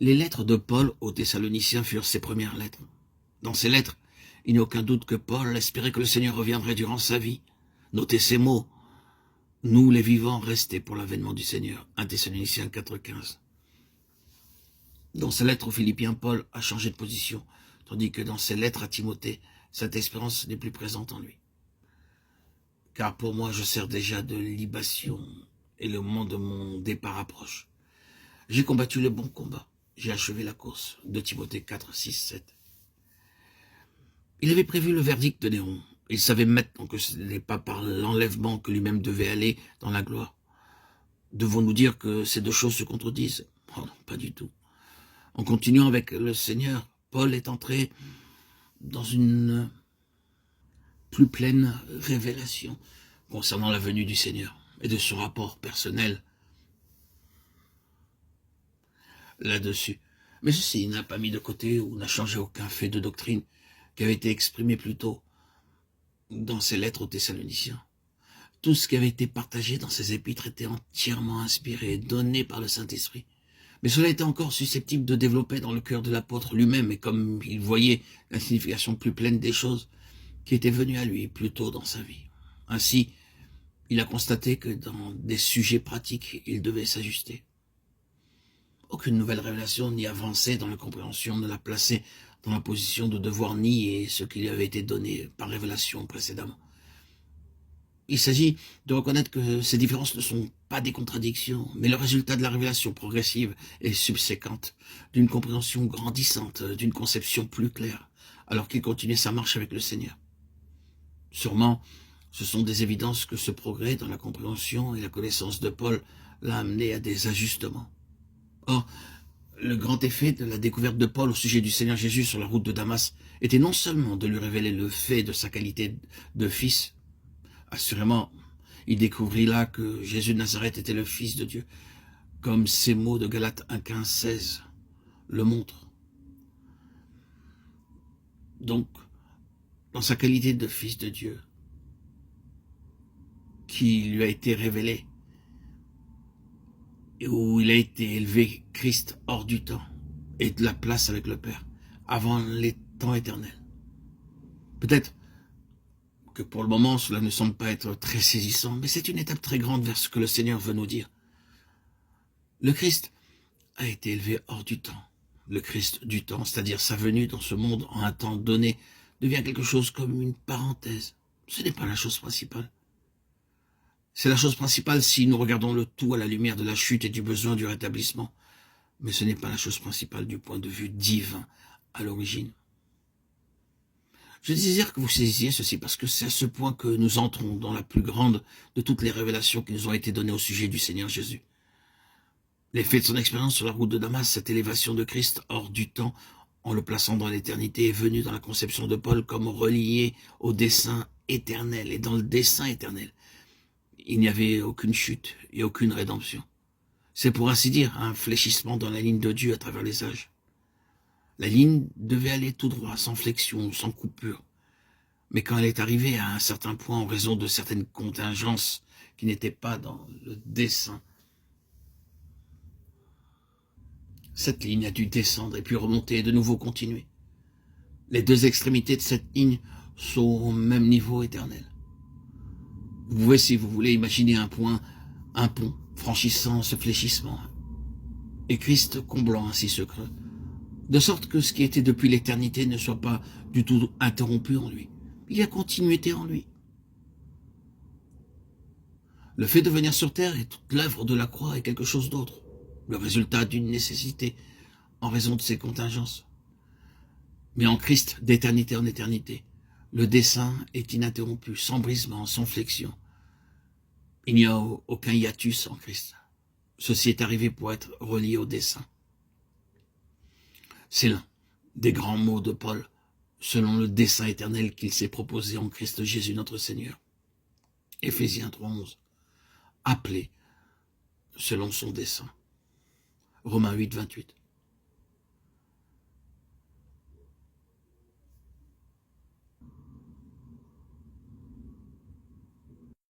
Les lettres de Paul aux Thessaloniciens furent ses premières lettres. Dans ces lettres, il n'y a aucun doute que Paul espérait que le Seigneur reviendrait durant sa vie. Notez ces mots. Nous, les vivants, restés pour l'avènement du Seigneur. 1 Thessaloniciens 4,15. Dans ses lettres aux Philippiens, Paul a changé de position, tandis que dans ses lettres à Timothée, cette espérance n'est plus présente en lui. Car pour moi, je sers déjà de libation, et le moment de mon départ approche. J'ai combattu le bon combat, j'ai achevé la course. 2 Timothée 4, 6, 7. Il avait prévu le verdict de Néron. Il savait maintenant que ce n'est pas par l'enlèvement que lui-même devait aller dans la gloire. Devons-nous dire que ces deux choses se contredisent? Oh non, pas du tout. En continuant avec le Seigneur, Paul est entré dans une plus pleine révélation concernant la venue du Seigneur et de son rapport personnel là-dessus. Mais ceci n'a pas mis de côté ou n'a changé aucun fait de doctrine qui avait été exprimé plus tôt dans ses lettres aux Thessaloniciens. Tout ce qui avait été partagé dans ses épîtres était entièrement inspiré et donné par le Saint-Esprit. Mais cela était encore susceptible de développer dans le cœur de l'apôtre lui-même, et comme il voyait la signification plus pleine des choses qui étaient venues à lui plus tôt dans sa vie. Ainsi, il a constaté que dans des sujets pratiques, il devait s'ajuster. Aucune nouvelle révélation ni avancée dans la compréhension ne l'a placé dans la position de devoir nier ce qui lui avait été donné par révélation précédemment. Il s'agit de reconnaître que ces différences ne sont pas des contradictions, mais le résultat de la révélation progressive et subséquente, d'une compréhension grandissante, d'une conception plus claire, alors qu'il continuait sa marche avec le Seigneur. Sûrement, ce sont des évidences que ce progrès dans la compréhension et la connaissance de Paul l'a amené à des ajustements. Or, le grand effet de la découverte de Paul au sujet du Seigneur Jésus sur la route de Damas était non seulement de lui révéler le fait de sa qualité de fils. Assurément, il découvrit là que Jésus de Nazareth était le Fils de Dieu, comme ces mots de Galates 1, 15, 16 le montrent. Donc, dans sa qualité de Fils de Dieu, qui lui a été révélé, et où il a été élevé, Christ hors du temps, et de la place avec le Père, avant les temps éternels. Peut-être que pour le moment, cela ne semble pas être très saisissant, mais c'est une étape très grande vers ce que le Seigneur veut nous dire. Le Christ a été élevé hors du temps. Le Christ du temps, c'est-à-dire sa venue dans ce monde en un temps donné, devient quelque chose comme une parenthèse. Ce n'est pas la chose principale. C'est la chose principale si nous regardons le tout à la lumière de la chute et du besoin du rétablissement. Mais ce n'est pas la chose principale du point de vue divin à l'origine. Je désire que vous saisissiez ceci parce que c'est à ce point que nous entrons dans la plus grande de toutes les révélations qui nous ont été données au sujet du Seigneur Jésus. L'effet de son expérience sur la route de Damas, cette élévation de Christ hors du temps, en le plaçant dans l'éternité, est venu dans la conception de Paul comme relié au dessein éternel. Et dans le dessein éternel, il n'y avait aucune chute et aucune rédemption. C'est pour ainsi dire un fléchissement dans la ligne de Dieu à travers les âges. La ligne devait aller tout droit, sans flexion, sans coupure. Mais quand elle est arrivée à un certain point en raison de certaines contingences qui n'étaient pas dans le dessein, cette ligne a dû descendre et puis remonter et de nouveau continuer. Les deux extrémités de cette ligne sont au même niveau éternel. Vous pouvez, si vous voulez, imaginer un pont franchissant ce fléchissement et Christ comblant ainsi ce creux, de sorte que ce qui était depuis l'éternité ne soit pas du tout interrompu en lui. Il y a continuité en lui. Le fait de venir sur terre et toute l'œuvre de la croix est quelque chose d'autre, le résultat d'une nécessité en raison de ses contingences. Mais en Christ, d'éternité en éternité, le dessein est ininterrompu, sans brisement, sans flexion. Il n'y a aucun hiatus en Christ. Ceci est arrivé pour être relié au dessein. C'est l'un des grands mots de Paul, selon le dessein éternel qu'il s'est proposé en Christ Jésus notre Seigneur. Éphésiens 3:11. Appelé selon son dessein. Romains 8:28.